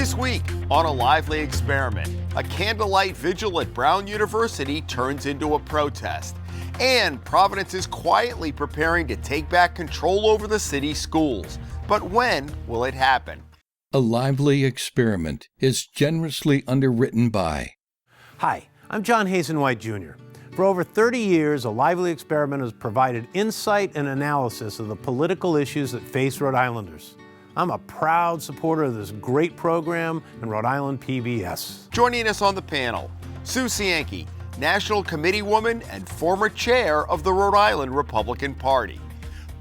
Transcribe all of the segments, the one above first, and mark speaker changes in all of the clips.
Speaker 1: This week on A Lively Experiment, a candlelight vigil at Brown University turns into a protest. And Providence is quietly preparing to take back control over the city's schools. But when will it happen?
Speaker 2: A Lively Experiment is generously underwritten by...
Speaker 3: Hi, I'm John Hazen-White Jr. For over 30 years, A Lively Experiment has provided insight and analysis of the political issues that face Rhode Islanders. I'm a proud supporter of this great program and Rhode Island PBS.
Speaker 1: Joining us on the panel, Sue Cienki, National Committeewoman and former chair of the Rhode Island Republican Party,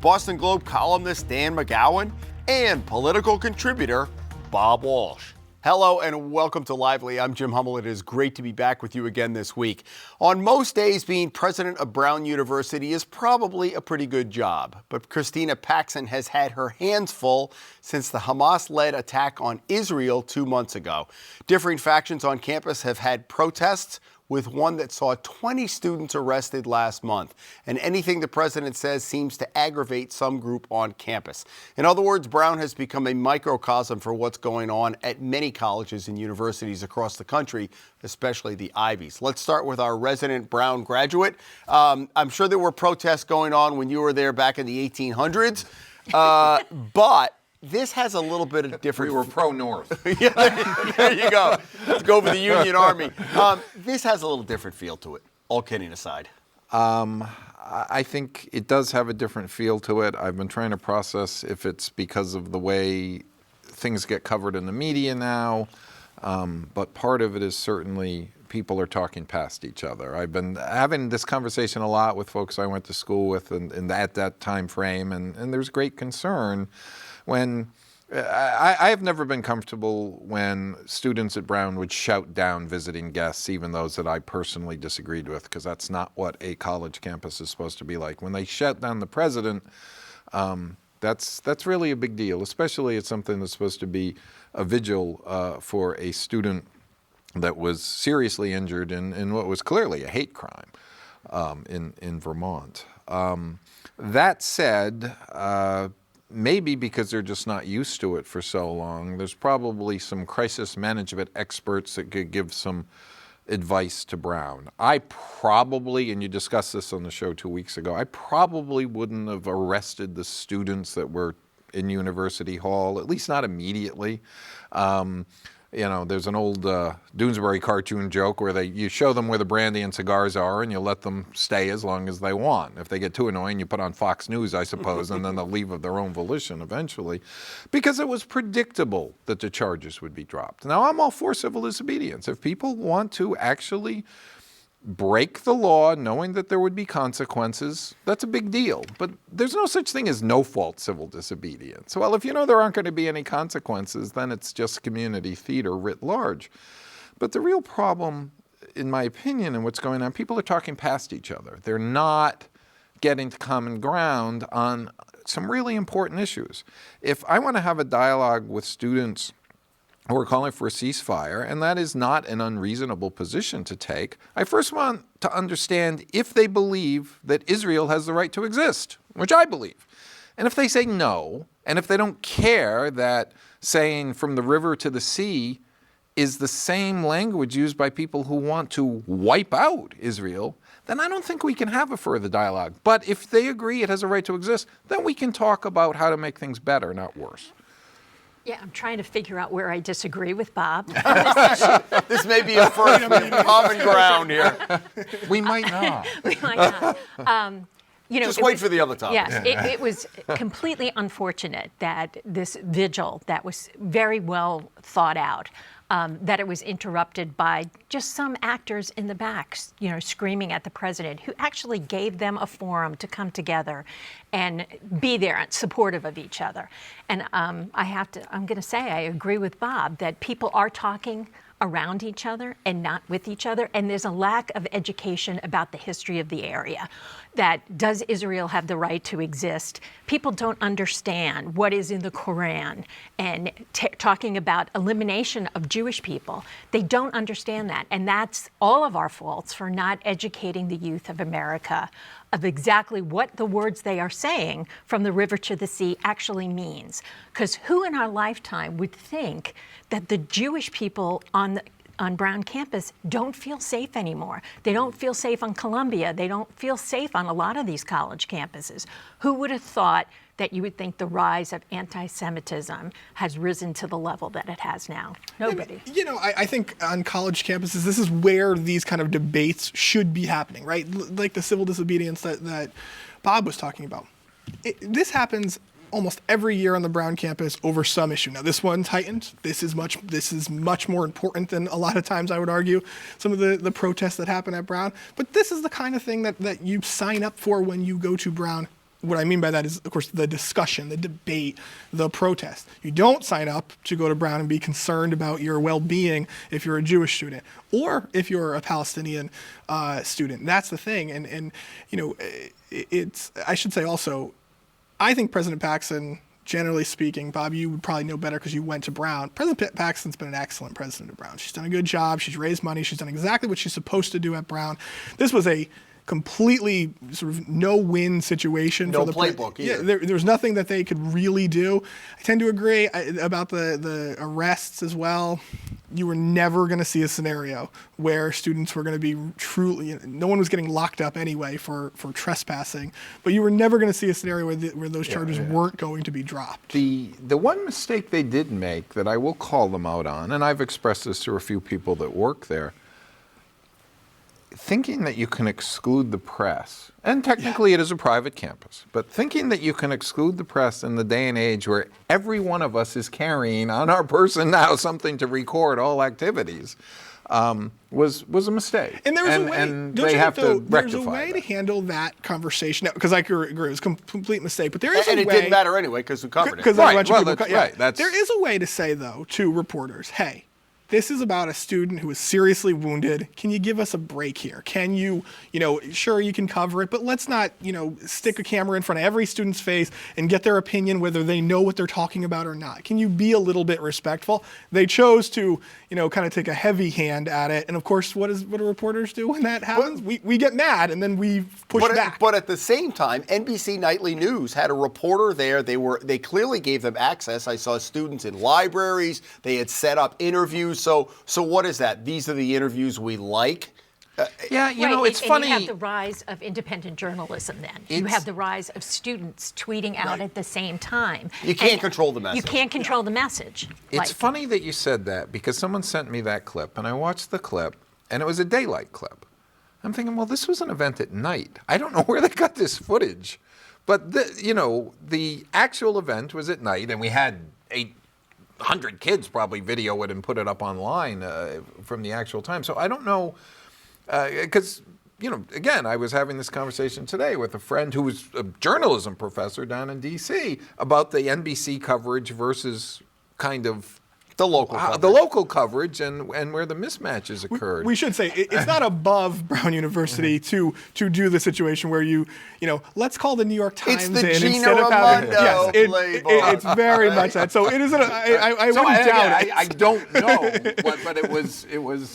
Speaker 1: Boston Globe columnist Dan McGowan, and political contributor Bob Walsh. Hello and welcome to Lively. I'm Jim Hummel. It is great to be back with you again this week. On most days, being president of Brown University is probably a pretty good job. But Christina Paxson has had her hands full since the Hamas-led attack on Israel 2 months ago. Differing factions on campus have had protests, with one that saw 20 students arrested last month. And anything the president says seems to aggravate some group on campus. In other words, Brown has become a microcosm for what's going on at many colleges and universities across the country, especially the Ivies. Let's start with our resident Brown graduate. I'm sure there were protests going on when you were there back in the 1800s, but this has a little bit of different...
Speaker 4: We were pro-North.
Speaker 1: Yeah, there you go. Let's go for the Union Army. This has a little different feel to it, all kidding aside.
Speaker 4: I think it does have a different feel to it. I've been trying to process if it's because of the way things get covered in the media now, but part of it is certainly people are talking past each other. I've been having this conversation a lot with folks I went to school with at that time frame, and there's great concern when I have never been comfortable when students at Brown would shout down visiting guests, even those that I personally disagreed with, because that's not what a college campus is supposed to be like. When they shout down the president, that's really a big deal, especially it's something that's supposed to be a vigil for a student that was seriously injured in what was clearly a hate crime in Vermont. That said, maybe because they're just not used to it for so long, there's probably some crisis management experts that could give some advice to Brown. I probably, and you discussed this on the show 2 weeks ago, I probably wouldn't have arrested the students that were in University Hall, at least not immediately. There's an old Doonesbury cartoon joke where you show them where the brandy and cigars are and you let them stay as long as they want. If they get too annoying, you put on Fox News, I suppose, and then they'll leave of their own volition eventually, because it was predictable that the charges would be dropped. Now, I'm all for civil disobedience. If people want to actually break the law knowing that there would be consequences, that's a big deal. But there's no such thing as no-fault civil disobedience. Well, if you know there aren't going to be any consequences, then it's just community theater writ large. But the real problem, in my opinion, and what's going on, people are talking past each other. They're not getting to common ground on some really important issues. If I want to have a dialogue with students who are calling for a ceasefire, and that is not an unreasonable position to take, I first want to understand if they believe that Israel has the right to exist, which I believe. And if they say no, and if they don't care that saying from the river to the sea is the same language used by people who want to wipe out Israel, then I don't think we can have a further dialogue. But if they agree it has a right to exist, then we can talk about how to make things better, not worse.
Speaker 5: Yeah, I'm trying to figure out where I disagree with Bob.
Speaker 1: This may be a first common ground here.
Speaker 4: We might not.
Speaker 5: We might not.
Speaker 1: Just wait for the other topic.
Speaker 5: Yes, it was completely unfortunate that this vigil that was very well thought out, that it was interrupted by just some actors in the back, screaming at the president, who actually gave them a forum to come together and be there and supportive of each other. And I'm going to say I agree with Bob that people are talking around each other and not with each other. And there's a lack of education about the history of the area. That does Israel have the right to exist? People don't understand what is in the Quran and talking about elimination of Jewish people. They don't understand that. And that's all of our faults for not educating the youth of America of exactly what the words they are saying from the river to the sea actually means. Because who in our lifetime would think that the Jewish people on Brown campus don't feel safe anymore? They don't feel safe on Columbia. They don't feel safe on a lot of these college campuses. Who would have thought that you would think the rise of anti-Semitism has risen to the level that it has now? Nobody.
Speaker 6: You know, I think on college campuses, this is where these kind of debates should be happening, right? Like the civil disobedience that Bob was talking about. This happens almost every year on the Brown campus over some issue. Now, this one's heightened. This is much more important than a lot of times, I would argue, some of the protests that happen at Brown. But this is the kind of thing that you sign up for when you go to Brown. What I mean by that is, of course, the discussion, the debate, the protest. You don't sign up to go to Brown and be concerned about your well-being if you're a Jewish student or if you're a Palestinian student. That's the thing. And you know, I should say also, I think President Paxson, generally speaking, Bob, you would probably know better because you went to Brown. President Paxson's been an excellent president of Brown. She's done a good job. She's raised money. She's done exactly what she's supposed to do at Brown. This was a completely sort of no-win situation for the
Speaker 1: playbook either.
Speaker 6: Yeah, there's nothing that they could really do. I tend to agree about the arrests as well. You were never going to see a scenario where students were going to be truly, no one was getting locked up anyway for trespassing, but you were never going to see a scenario where those charges weren't going to be dropped.
Speaker 4: The one mistake they did make that I will call them out on, and I've expressed this to a few people that work there, thinking that you can exclude the press, and technically it is a private campus, but thinking that you can exclude the press in the day and age where every one of us is carrying on our person now something to record all activities was a mistake.
Speaker 6: And there was a way,
Speaker 4: and
Speaker 6: don't
Speaker 4: they
Speaker 6: you
Speaker 4: have
Speaker 6: think, though,
Speaker 4: to
Speaker 6: there's a
Speaker 4: rectify
Speaker 6: way
Speaker 4: that.
Speaker 6: to handle that conversation, because I agree, it was a complete mistake, but there is
Speaker 1: And
Speaker 6: a
Speaker 1: it
Speaker 6: way.
Speaker 1: didn't matter anyway because we covered it.
Speaker 6: Because
Speaker 4: Right,
Speaker 6: a bunch
Speaker 4: well,
Speaker 6: of people,
Speaker 4: that's right,
Speaker 6: There is a way to say, though, to reporters, hey, this is about a student who is seriously wounded. Can you give us a break here? Can you, sure, you can cover it, but let's not, stick a camera in front of every student's face and get their opinion whether they know what they're talking about or not. Can you be a little bit respectful? They chose to, kind of take a heavy hand at it. And of course, what do reporters do when that happens? We get mad and then we push back.
Speaker 1: But at the same time, NBC Nightly News had a reporter there. They clearly gave them access. I saw students in libraries. They had set up interviews. So what is that? These are the interviews we like?
Speaker 4: Yeah, it's
Speaker 5: and
Speaker 4: funny.
Speaker 5: You have the rise of independent journalism then. You have the rise of students tweeting out at the same time.
Speaker 1: You can't control the message.
Speaker 5: You can't control the message.
Speaker 4: It's funny that you said that because someone sent me that clip and I watched the clip and it was a daylight clip. I'm thinking, well, this was an event at night. I don't know where they got this footage. But, the actual event was at night and we had 800 kids probably video it and put it up online from the actual time. So I don't know, because, again, I was having this conversation today with a friend who was a journalism professor down in D.C. about the NBC coverage versus kind of
Speaker 1: the local coverage
Speaker 4: and where the mismatches occurred.
Speaker 6: We should say it's not above Brown University to do the situation where let's call the New York Times
Speaker 1: it's the
Speaker 6: in
Speaker 1: Gina
Speaker 6: instead of having
Speaker 1: playbook.
Speaker 6: it's very much that. So it isn't. I wouldn't doubt it.
Speaker 4: I don't know, but it was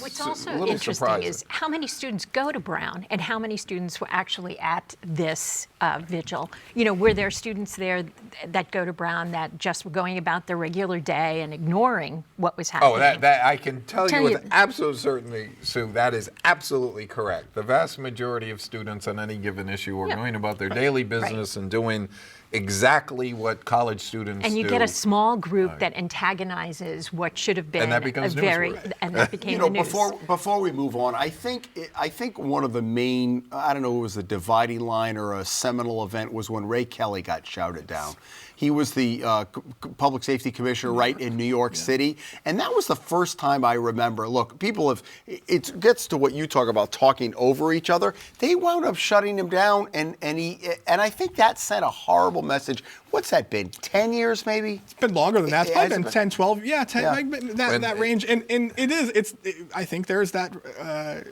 Speaker 5: What's
Speaker 4: a
Speaker 5: also
Speaker 4: little
Speaker 5: interesting
Speaker 4: surprising.
Speaker 5: is how many students go to Brown and how many students were actually at this vigil. Were there students there that go to Brown that just were going about their regular day and ignoring what was happening?
Speaker 4: Oh, that I can tell you with absolute certainty, Sue, that is absolutely correct. The vast majority of students on any given issue are going about their daily business and doing exactly what college students do.
Speaker 5: And you get a small group that antagonizes what should have been
Speaker 4: and that becomes newsworthy.
Speaker 5: And that became the news.
Speaker 1: Before we move on, I think one of the main, I don't know, it was a dividing line or a seminal event was when Ray Kelly got shouted down. He was the public safety commissioner right in New York City. And that was the first time I remember, look, it gets to what you talk about, talking over each other. They wound up shutting him down, and I think that sent a horrible message. What's that been, 10 years maybe?
Speaker 6: It's been longer than that. It's probably been 10, 12, that range. And it is, I think there's that,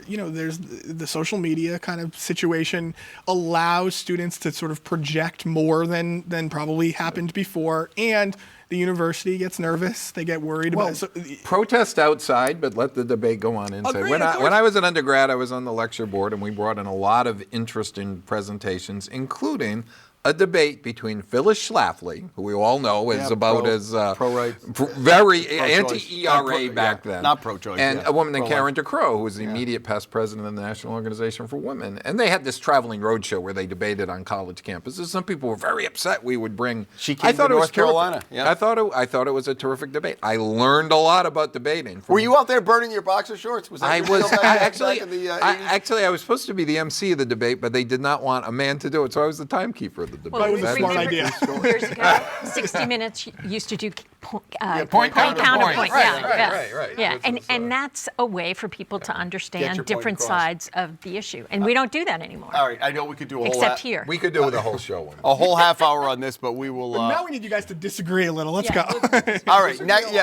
Speaker 6: there's the social media kind of situation allows students to sort of project more than probably happened before. And the university gets nervous. They get worried about it. So,
Speaker 4: protest outside, but let the debate go on inside.
Speaker 6: Agreed,
Speaker 4: When
Speaker 6: of course.
Speaker 4: I was an undergrad, I was on the lecture board, and we brought in a lot of interesting presentations, including a debate between Phyllis Schlafly, who we all know is about as
Speaker 1: pro-right.
Speaker 4: very
Speaker 1: Pro-choice.
Speaker 4: anti-ERA back then.
Speaker 1: Not pro-choice,
Speaker 4: And
Speaker 1: yeah.
Speaker 4: a woman named
Speaker 1: Pro-life.
Speaker 4: Karen DeCrow, who was the immediate past president of the National Organization for Women. And they had this traveling roadshow where they debated on college campuses. Some people were very upset we would bring.
Speaker 1: She came to
Speaker 4: it was
Speaker 1: North Carolina,
Speaker 4: terrific.
Speaker 1: yeah.
Speaker 4: I thought it was a terrific debate. I learned a lot about debating.
Speaker 1: Were you out there burning your boxer shorts? Was that
Speaker 4: I
Speaker 1: your
Speaker 4: was
Speaker 1: deal back
Speaker 4: actually.
Speaker 1: in the 80s?
Speaker 4: Actually, I was supposed to be the MC of the debate, but they did not want a man to do it, so I was the timekeeper of the debate.
Speaker 6: That was a
Speaker 5: remember
Speaker 6: smart idea.
Speaker 5: Years ago, 60 Minutes used to do point
Speaker 4: point,
Speaker 5: counterpoint.
Speaker 4: right.
Speaker 5: Yeah, and that's a way for people to
Speaker 1: Get your
Speaker 5: understand
Speaker 1: point
Speaker 5: different
Speaker 1: across.
Speaker 5: sides of the issue, and we don't do that anymore.
Speaker 1: All right, I know we could do a whole
Speaker 5: Except here.
Speaker 4: We could do the whole show on
Speaker 1: a whole half hour on this, but we will.
Speaker 6: Now we need you guys to disagree a little. Let's
Speaker 5: Yeah,
Speaker 6: go.
Speaker 1: All right,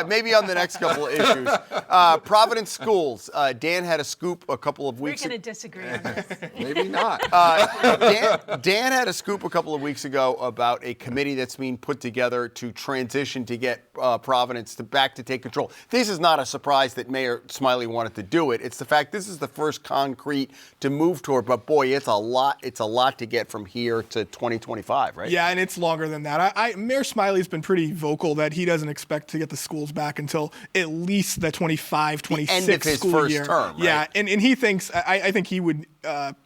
Speaker 1: maybe on the next couple of issues. Providence Schools. Dan had a scoop a couple of
Speaker 5: We're
Speaker 1: weeks
Speaker 5: going to
Speaker 1: ago.
Speaker 5: disagree on this.
Speaker 4: Maybe not.
Speaker 1: Dan had a scoop a couple of weeks ago about a committee that's being put together to transition to get Providence back to take control. This is not a surprise that Mayor Smiley wanted to do it. It's the fact this is the first concrete to move toward. But boy, it's a lot. It's a lot to get from here to 2025, right?
Speaker 6: Yeah, and it's longer than that. Mayor Smiley's been pretty vocal that he doesn't expect to get the schools back until at least the 25-26
Speaker 1: end of his
Speaker 6: school
Speaker 1: first
Speaker 6: year.
Speaker 1: term, right?
Speaker 6: Yeah, and he thinks, I think he would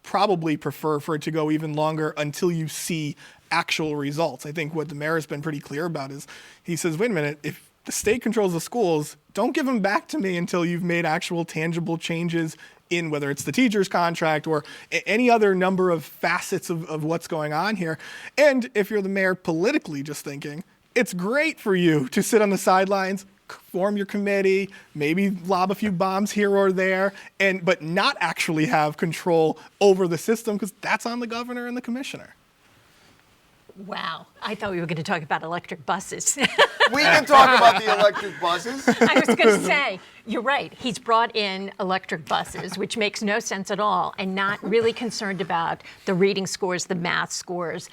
Speaker 6: probably prefer for it to go even longer until you see actual results. I think what the mayor has been pretty clear about is he says, wait a minute, if the state controls the schools, don't give them back to me until you've made actual tangible changes in whether it's the teacher's contract or any other number of facets of what's going on here. And if you're the mayor politically just thinking, it's great for you to sit on the sidelines, form your committee, maybe lob a few bombs here or there, but not actually have control over the system because that's on the governor and the commissioner.
Speaker 5: Wow, I thought we were going to talk about electric buses.
Speaker 1: We can talk about the electric buses.
Speaker 5: I was going to say, you're right. He's brought in electric buses, which makes no sense at all, and not really concerned about the reading scores, the math scores.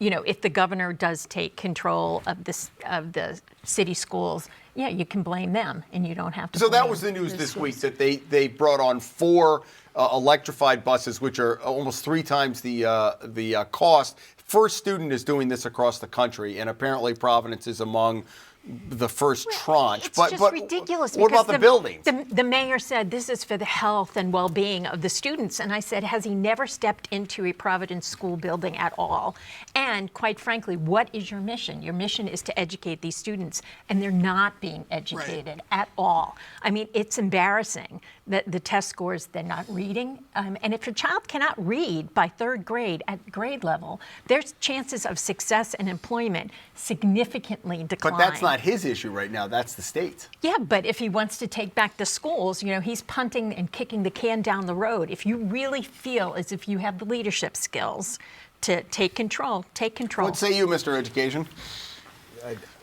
Speaker 5: If the governor does take control of the city schools, yeah, you can blame them, and you don't have to.
Speaker 1: So that
Speaker 5: blame
Speaker 1: was the news
Speaker 5: the
Speaker 1: this
Speaker 5: schools.
Speaker 1: week that they brought on 4 electrified buses, which are almost 3 times the cost. First student is doing this across the country, and apparently Providence is among the first tranche.
Speaker 5: It's just ridiculous.
Speaker 1: What
Speaker 5: because
Speaker 1: about the buildings?
Speaker 5: The mayor said this is for the health and well-being of the students, and I said, has he never stepped into a Providence school building at all? And quite frankly, what is your mission? Your mission is to educate these students, and they're not being educated at all. I mean, it's embarrassing that the test scores, they're not reading. And if your child cannot read by 3rd grade at grade level, their chances of success and employment significantly decline.
Speaker 1: But that's not his issue right now. That's the state's.
Speaker 5: Yeah, but if he wants to take back the schools, he's punting and kicking the can down the road. If you really feel as if you have the leadership skills to take control, take control.
Speaker 1: What say you, Mr. Education?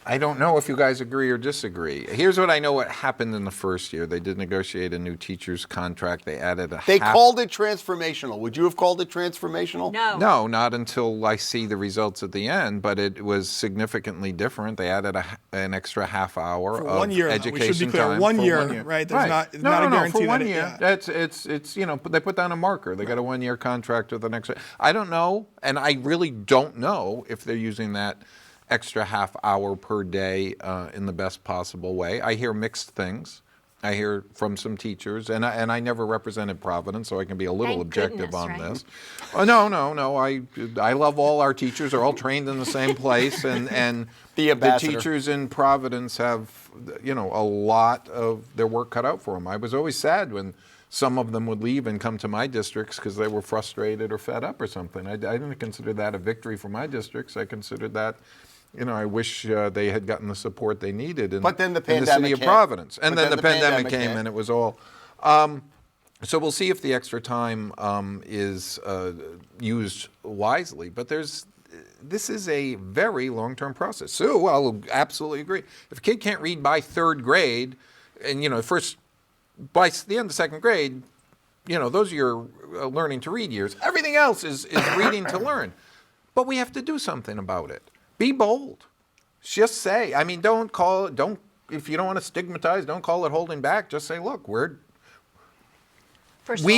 Speaker 4: I don't know if you guys agree or disagree. Here's what I know what happened in the first year. They did negotiate a new teacher's contract. They added
Speaker 1: They called it transformational. Would you have called it transformational?
Speaker 4: No, not until I see the results at the end, but it was significantly different. They added an extra half hour
Speaker 6: For
Speaker 4: of
Speaker 6: 1 year, though.
Speaker 4: education
Speaker 6: We should be clear,
Speaker 4: time.
Speaker 6: 1
Speaker 4: For
Speaker 6: year,
Speaker 4: 1 year.
Speaker 6: right? There's not a guarantee
Speaker 4: for 1
Speaker 6: that
Speaker 4: year.
Speaker 6: yeah.
Speaker 4: It's they put down a marker. They got a 1 year contract with an extra. I don't know, and I really don't know if they're using that extra half hour per day in the best possible way. I hear mixed things. I hear from some teachers, and I never represented Providence, so I can be a little
Speaker 5: Thank
Speaker 4: objective
Speaker 5: goodness,
Speaker 4: on
Speaker 5: right?
Speaker 4: this. No. I love all our teachers. They're all trained in the same place, and
Speaker 1: The ambassador.
Speaker 4: teachers in Providence have a lot of their work cut out for them. I was always sad when some of them would leave and come to my districts because they were frustrated or fed up or something. I didn't consider that a victory for my districts. I considered that. I wish they had gotten the support they needed in,
Speaker 1: But then the
Speaker 4: in the city
Speaker 1: pandemic
Speaker 4: of
Speaker 1: hit.
Speaker 4: Providence. And
Speaker 1: But
Speaker 4: then
Speaker 1: then
Speaker 4: the
Speaker 1: the
Speaker 4: pandemic
Speaker 1: pandemic
Speaker 4: came
Speaker 1: hit.
Speaker 4: and it was all. So we'll see if the extra time is used wisely. But this is a very long-term process. So I'll absolutely agree. If a kid can't read by 3rd grade, and by the end of 2nd grade, those are your learning to read years. Everything else is reading to learn. But we have to do something about it. Be bold. Just say, I mean, if you don't want to stigmatize, don't call it holding back. Just say, look, we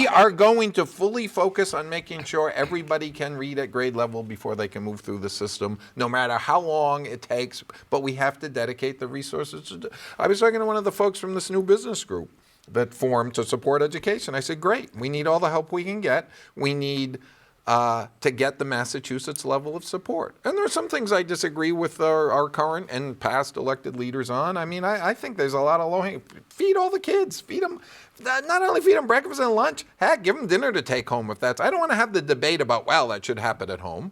Speaker 4: are going to fully focus on making sure everybody can read at grade level before they can move through the system, no matter how long it takes, but we have to dedicate the resources. I was talking to one of the folks from this new business group that formed to support education. I said, great, we need all the help we can get. We need to get the Massachusetts level of support. And there are some things I disagree with our current and past elected leaders on. I mean, I think there's a lot of low-hanging. Feed all the kids. Feed them. Not only feed them breakfast and lunch, heck, give them dinner to take home if that's. I don't want to have the debate about, well, that should happen at home.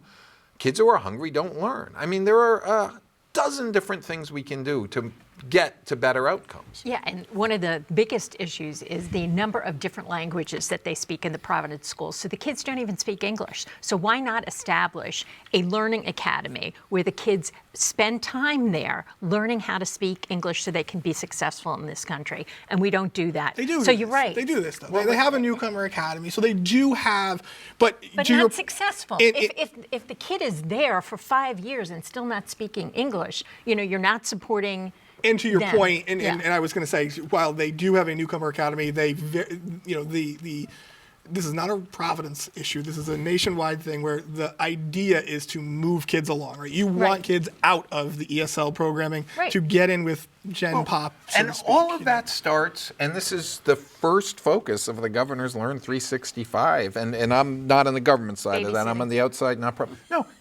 Speaker 4: Kids who are hungry don't learn. I mean, there are a dozen different things we can do to get to better outcomes.
Speaker 5: Yeah, and one of the biggest issues is the number of different languages that they speak in the Providence schools. So the kids don't even speak English. So why not establish a learning academy where the kids spend time there learning how to speak English so they can be successful in this country? And we don't do that.
Speaker 6: They do.
Speaker 5: So you're right.
Speaker 6: They do this though. They have a newcomer academy, so they do have, but
Speaker 5: not successful. If the kid is there for 5 years and still not speaking English, you're not supporting.
Speaker 6: And to your point, and I was going to say, while they do have a newcomer academy, this is not a Providence issue. This is a nationwide thing where the idea is to move kids along, right? You want kids out of the ESL programming to get in with Gen Pop.
Speaker 4: And all of that starts, and this is the first focus of the Governor's Learn 365, and I'm not on the government side of that. I'm on the outside, it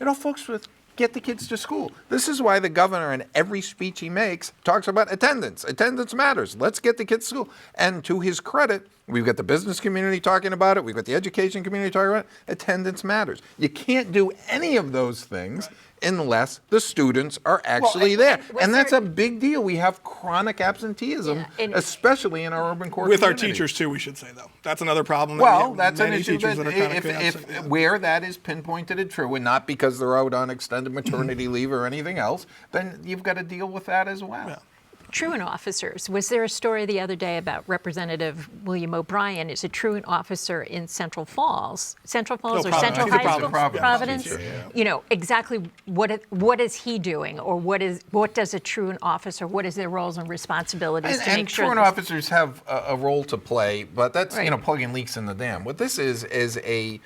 Speaker 4: all focuses with get the kids to school. This is why the governor in every speech he makes talks about attendance. Attendance matters. Let's get the kids to school. And to his credit, we've got the business community talking about it. We've got the education community talking about it. Attendance matters. You can't do any of those things unless the students are actually there. And that's a big deal. We have chronic absenteeism, especially in our urban core
Speaker 6: with
Speaker 4: communities.
Speaker 6: our teachers too, we should say, though. That's another problem.
Speaker 4: Well, that's an issue that where that is pinpointed and true, and not because they're out on extended maternity leave or anything else, then you've got to deal with that as well.
Speaker 6: Yeah.
Speaker 5: Truant officers. Was there a story the other day about Representative William O'Brien is a truant officer in Central Falls? Central Falls or Central High School? Providence. Exactly what is he doing, or what does a truant officer? What is their roles and responsibilities to make sure?
Speaker 4: Truant officers have a role to play, but that's plugging leaks in the dam. What this is a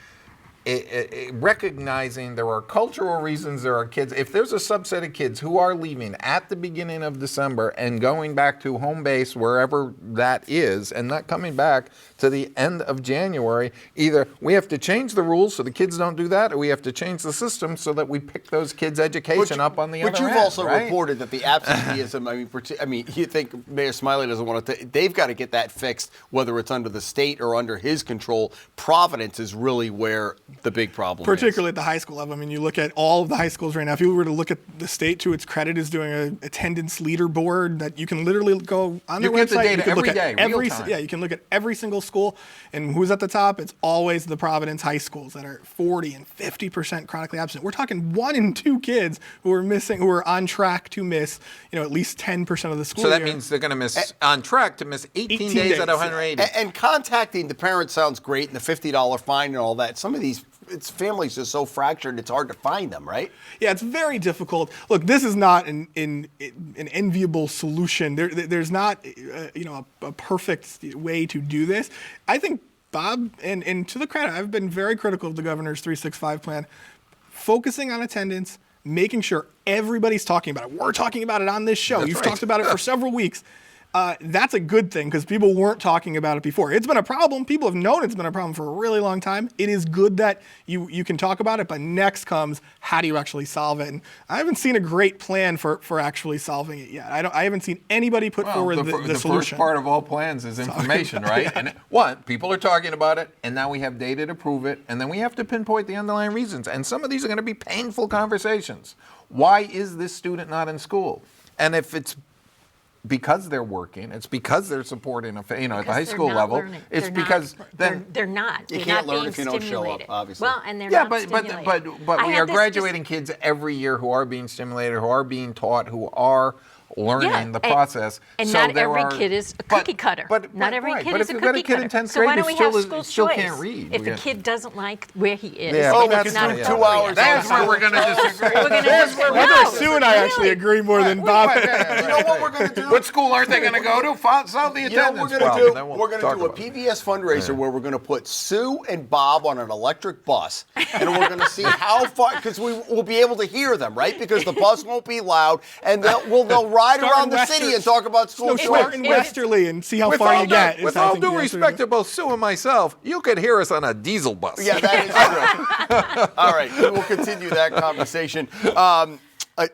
Speaker 4: recognizing there are cultural reasons, there are kids. If there's a subset of kids who are leaving at the beginning of December and going back to home base, wherever that is, and not coming back to the end of January, either we have to change the rules so the kids don't do that, or we have to change the system so that we pick those kids' education up on the other end.
Speaker 1: But you've also reported that the absenteeism, I mean, you think Mayor Smiley doesn't want to, they've got to get that fixed, whether it's under the state or under his control. Providence is really where the big problem
Speaker 6: particularly at the high school level. I mean, you look at all of the high schools right now. If you were to look at the state, to its credit, is doing an attendance leaderboard that you can literally go on their website.
Speaker 4: You get the data every day, real time.
Speaker 6: Yeah, you can look at every single school, and who's at the top? It's always the Providence high schools that are 40 and 50% chronically absent. We're talking 1 in 2 kids who are missing, who are on track to miss, at least 10% of the school
Speaker 4: year. So that
Speaker 6: year.
Speaker 4: means they're going to miss, on track to miss 18 days out of 180.
Speaker 1: And contacting the parents sounds great, and the $50 fine and all that. Some of these families are so fractured, it's hard to find them, right?
Speaker 6: Yeah, it's very difficult. Look, this is not an enviable solution. There's not a perfect way to do this. I think, Bob, and to the credit, I've been very critical of the governor's 365 plan, focusing on attendance, making sure everybody's talking about it. We're talking about it on this show. You've talked about it for several weeks. That's a good thing, because people weren't talking about it before. It's been a problem. People have known it's been a problem for a really long time. It is good that you can talk about it, but next comes, how do you actually solve it? And I haven't seen a great plan for actually solving it yet. I haven't seen anybody put forward the solution.
Speaker 4: The first part of all plans is information, right? And people are talking about it, and now we have data to prove it, and then we have to pinpoint the underlying reasons. And some of these are going to be painful conversations. Why is this student not in school? And if it's because they're working, it's because they're supporting at the high school level.
Speaker 5: Learning.
Speaker 4: It's
Speaker 5: they're
Speaker 4: because
Speaker 5: not, they're not.
Speaker 1: You
Speaker 5: They're
Speaker 1: can't
Speaker 5: not
Speaker 1: learn
Speaker 5: being
Speaker 1: if you don't show up,
Speaker 5: stimulated.
Speaker 1: obviously.
Speaker 5: Well, and they're not stimulated.
Speaker 4: But we are graduating kids every year who are being stimulated, who are being taught, who are learning the process.
Speaker 5: And
Speaker 4: so
Speaker 5: not every kid is a cookie cutter. Not every kid is a cookie cutter.
Speaker 4: So why don't we have school
Speaker 5: choice?
Speaker 4: Can't read.
Speaker 5: If the kid doesn't like where he is,
Speaker 1: that's
Speaker 5: not
Speaker 1: not 2 hours.
Speaker 4: That's where we're going to disagree.
Speaker 6: Sue and I actually agree more than Bob.
Speaker 1: You know what we're going to do?
Speaker 4: What school aren't they going to go to? Solve the attendance problem.
Speaker 1: We're going to do a PBS fundraiser where we're going to put Sue and Bob on an electric bus, and we're going to see how far, because we will be able to hear them, right? Because the bus won't be loud, and they'll ride around the city and talk about school choice.
Speaker 6: Start in Westerly and see how far you get.
Speaker 4: With all due respect to both Sue and myself, you could hear us on a diesel bus.
Speaker 1: Yeah, that is true. All right, we will continue that conversation.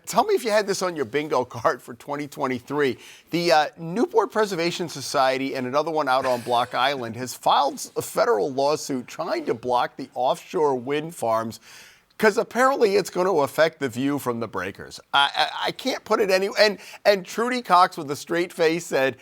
Speaker 1: Tell me if you had this on your bingo card for 2023. The Newport Preservation Society and another one out on Block Island has filed a federal lawsuit trying to block the offshore wind farms because apparently it's going to affect the view from the breakers. I can't put it any. And Trudy Cox with a straight face said,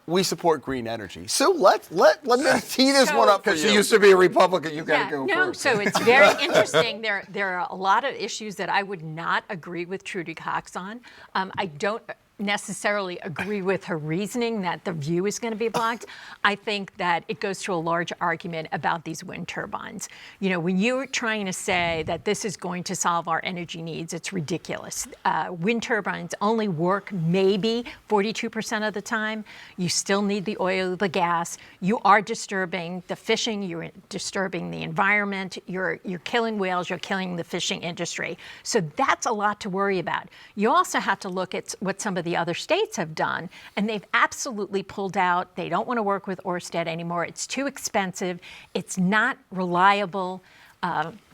Speaker 1: we support green energy. So let me tee this one up for you.
Speaker 4: Because she used to be a Republican, you got to go first.
Speaker 5: So it's very interesting. There are a lot of issues that I would not agree with Trudy Cox on. I don't necessarily agree with her reasoning that the view is going to be blocked. I think that it goes to a large argument about these wind turbines. You know, when you're trying to say that this is going to solve our energy needs, it's ridiculous. Wind turbines only work maybe 42% of the time. You still need the oil, the gas. You are disturbing the fishing. You're disturbing the environment. You're killing whales. You're killing the fishing industry. So that's a lot to worry about. You also have to look at what some of the other states have done, and they've absolutely pulled out. They don't want to work with Ørsted anymore. It's too expensive. It's not reliable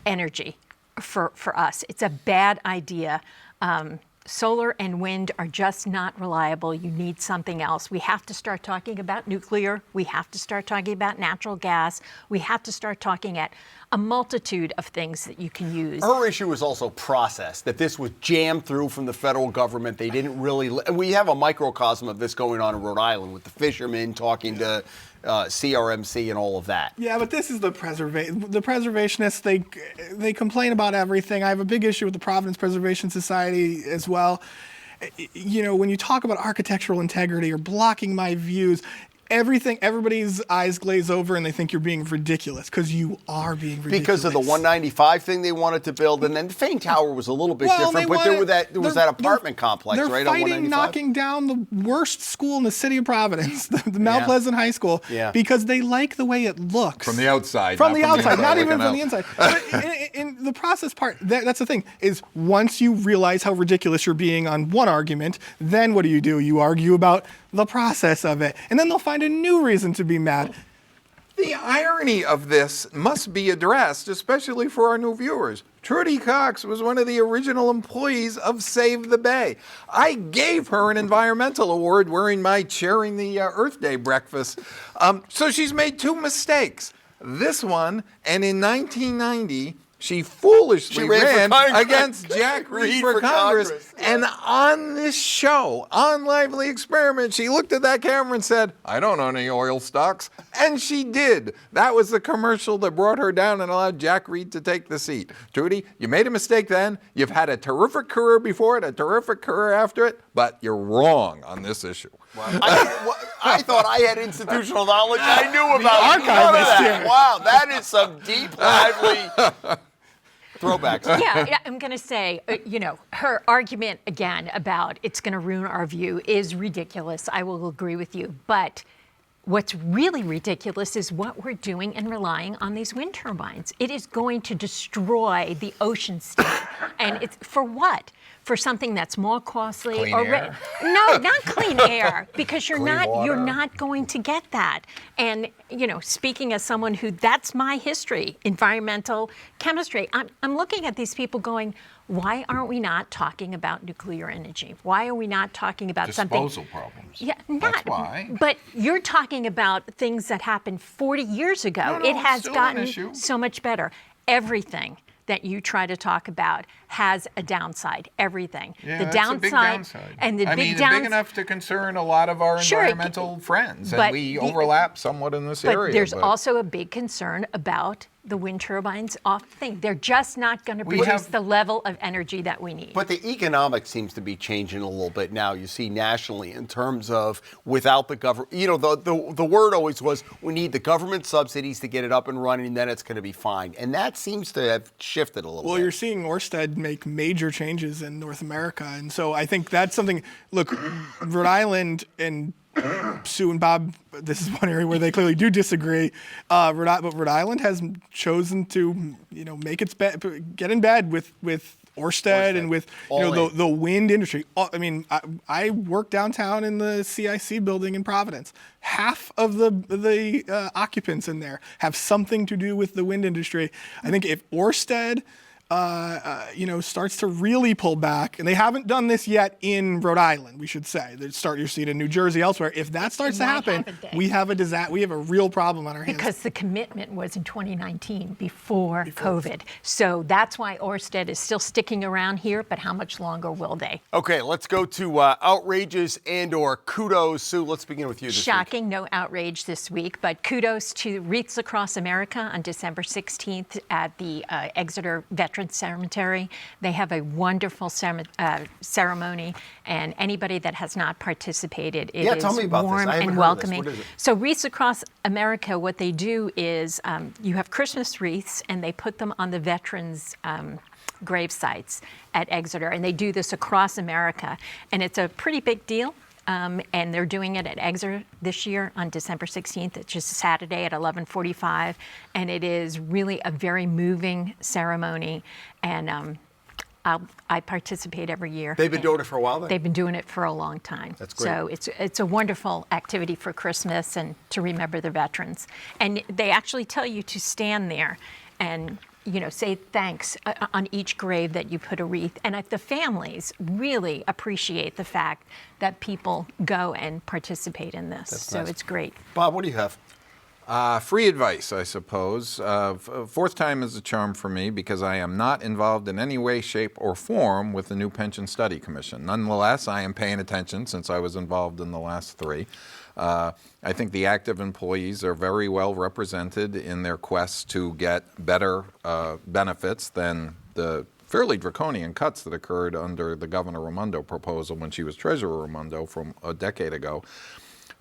Speaker 5: energy for us. It's a bad idea. Solar and wind are just not reliable. You need something else. We have to start talking about nuclear. We have to start talking about natural gas. We have to start talking at a multitude of things that you can use.
Speaker 1: Her issue is also process, that this was jammed through from the federal government. They didn't really, and we have a microcosm of this going on in Rhode Island with the fishermen talking to CRMC and all of that.
Speaker 6: Yeah, but this is the preservationists. They complain about everything. I have a big issue with the Providence Preservation Society as well. You know, when you talk about architectural integrity or blocking my views, everybody's eyes glaze over and they think you're being ridiculous because you are being ridiculous.
Speaker 1: Because of the 195 thing they wanted to build, and then the Fane Tower was a little bit different, but there was that apartment complex, right, on 195?
Speaker 6: They're fighting knocking down the worst school in the city of Providence, the Mount Pleasant High School, because they like the way it looks.
Speaker 4: From the outside.
Speaker 6: Not even from the inside. But in the process part, that's the thing, is once you realize how ridiculous you're being on one argument, then what do? You argue about the process of it. And then they'll find a new reason to be mad.
Speaker 4: The irony of this must be addressed, especially for our new viewers. Trudy Cox was one of the original employees of Save the Bay. I gave her an environmental award wearing my Chairing the Earth Day breakfast. So she's made two mistakes. This one, and in 1990, she foolishly ran against Jack Reed for Congress. And on this show, on Lively Experiment, she looked at that camera and said, I don't own any oil stocks. And she did. That was the commercial that brought her down and allowed Jack Reed to take the seat. Trudy, you made a mistake then. You've had a terrific career before it, a terrific career after it, but you're wrong on this issue.
Speaker 1: Wow. I thought I had institutional knowledge. I knew about
Speaker 6: archivist.
Speaker 1: Wow, that is some deep, lively throwbacks.
Speaker 5: Yeah, I'm going to say, her argument again about it's going to ruin our view is ridiculous. I will agree with you. But what's really ridiculous is what we're doing and relying on these wind turbines. It is going to destroy the ocean state. And it's for what? For something that's more costly?
Speaker 4: Clean air?
Speaker 5: No, not clean air, because you're
Speaker 4: Clean
Speaker 5: not going to get that. And speaking as someone who, that's my history, environmental chemistry. I'm looking at these people going, why aren't we not talking about nuclear energy? Why are we not talking about
Speaker 4: disposal problems?
Speaker 5: Yeah,
Speaker 4: That's why.
Speaker 5: But you're talking about things that happened 40 years ago.
Speaker 4: No,
Speaker 5: it has
Speaker 4: still
Speaker 5: gotten
Speaker 4: an issue.
Speaker 5: so much better. Everything that you try to talk about has a downside. Everything.
Speaker 4: Yeah,
Speaker 5: the
Speaker 4: that's
Speaker 5: downside,
Speaker 4: a big downside.
Speaker 5: And the big
Speaker 4: big enough to concern a lot of our environmental friends, and we overlap somewhat in this area.
Speaker 5: There's also a big concern about the wind turbines off the thing. They're just not going to produce the level of energy that we need.
Speaker 1: But the economics seems to be changing a little bit now, you see, nationally, in terms of without the government. You know, the word always was we need the government subsidies to get it up and running, and then it's going to be fine. And that seems to have shifted a little bit.
Speaker 6: Well, you're seeing Ørsted make major changes in North America. And so I think that's something, look, Rhode Island and Sue and Bob, this is one area where they clearly do disagree. But Rhode Island has chosen to, make its bed, get in bed with Ørsted and with the wind industry. I mean, I work downtown in the CIC building in Providence. Half of the occupants in there have something to do with the wind industry. I think if Ørsted starts to really pull back, and they haven't done this yet in Rhode Island, we should say. You're seeing in New Jersey, elsewhere. If that starts to happen, we have a real problem on our hands.
Speaker 5: Because the commitment was in 2019, before COVID. So that's why Ørsted is still sticking around here, but how much longer will they?
Speaker 1: Okay, let's go to outrages and/or kudos. Sue, let's begin with you this week.
Speaker 5: Shocking, no outrage this week, but kudos to Wreaths Across America on December 16th at the Exeter Veterans Cemetery. They have a wonderful ceremony, and anybody that has not participated, it is
Speaker 1: tell me about
Speaker 5: warm
Speaker 1: this. I haven't
Speaker 5: and
Speaker 1: heard of this.
Speaker 5: welcoming.
Speaker 1: What is it?
Speaker 5: So Wreaths Across America, what they do is you have Christmas wreaths, and they put them on the veterans' grave sites at Exeter, and they do this across America, and it's a pretty big deal. And they're doing it at Exeter this year on December 16th. It's just Saturday at 11:45, and it is really a very moving ceremony. And I participate every year.
Speaker 1: They've been doing it for a while then?
Speaker 5: They've been doing it for a long time.
Speaker 1: That's great.
Speaker 5: So it's a wonderful activity for Christmas and to remember the veterans. And they actually tell you to stand there and say thanks on each grave that you put a wreath. And the families really appreciate the fact that people go and participate in this.
Speaker 1: That's
Speaker 5: so
Speaker 1: nice.
Speaker 5: It's great.
Speaker 1: Bob, what do you have?
Speaker 4: Free advice, I suppose. Fourth time is a charm for me because I am not involved in any way, shape, or form with the new Pension Study Commission. Nonetheless, I am paying attention since I was involved in the last three. I think the active employees are very well represented in their quest to get better benefits than the fairly draconian cuts that occurred under the Governor Raimondo proposal when she was Treasurer Raimondo from a decade ago.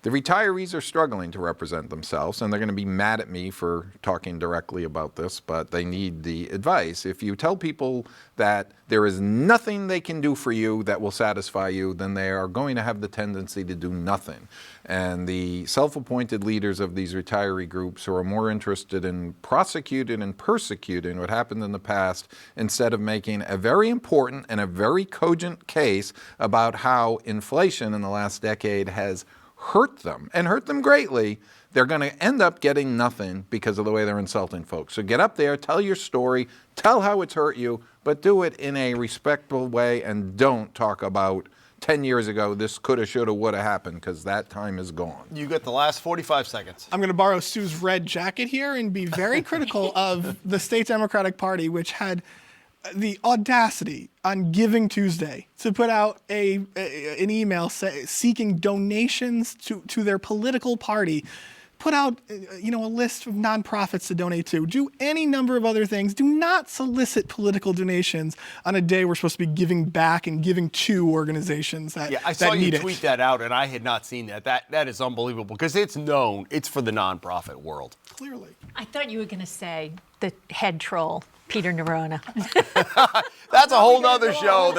Speaker 4: The retirees are struggling to represent themselves, and they're going to be mad at me for talking directly about this, but they need the advice. If you tell people that there is nothing they can do for you that will satisfy you, then they are going to have the tendency to do nothing. And the self-appointed leaders of these retiree groups who are more interested in prosecuting and persecuting what happened in the past instead of making a very important and a very cogent case about how inflation in the last decade has hurt them, and hurt them greatly, they're going to end up getting nothing because of the way they're insulting folks. So get up there, tell your story, tell how it's hurt you, but do it in a respectful way, and don't talk about 10 years ago this coulda, shoulda, woulda happened, because that time is gone.
Speaker 1: You got the last 45 seconds.
Speaker 6: I'm going to borrow Sue's red jacket here and be very critical of the state Democratic Party, which had the audacity on Giving Tuesday to put out an email seeking donations to their political party, put out a list of nonprofits to donate to, do any number of other things. Do not solicit political donations on a day we're supposed to be giving back and giving to organizations that need it.
Speaker 1: I saw you tweet that out, and I had not seen that. That is unbelievable because it's known. It's for the nonprofit world.
Speaker 6: Clearly.
Speaker 5: I thought you were going to say the head troll, Peter Nerona.
Speaker 1: That's a whole nother show.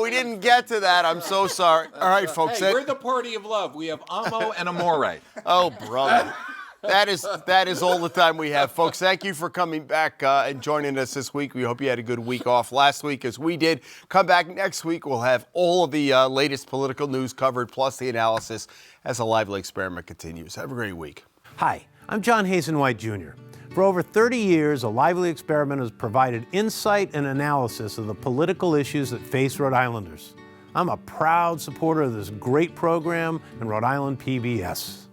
Speaker 1: We didn't get to that. I'm so sorry. All right, folks.
Speaker 4: Hey, we're the party of love. We have Amo and Amore.
Speaker 1: Oh, brother. That is all the time we have, folks. Thank you for coming back and joining us this week. We hope you had a good week off last week as we did. Come back next week. We'll have all of the latest political news covered, plus the analysis as a lively experiment continues. Have a great week.
Speaker 3: Hi, I'm John Hazen-White Jr. For over 30 years, A Lively Experiment has provided insight and analysis of the political issues that face Rhode Islanders. I'm a proud supporter of this great program and Rhode Island PBS.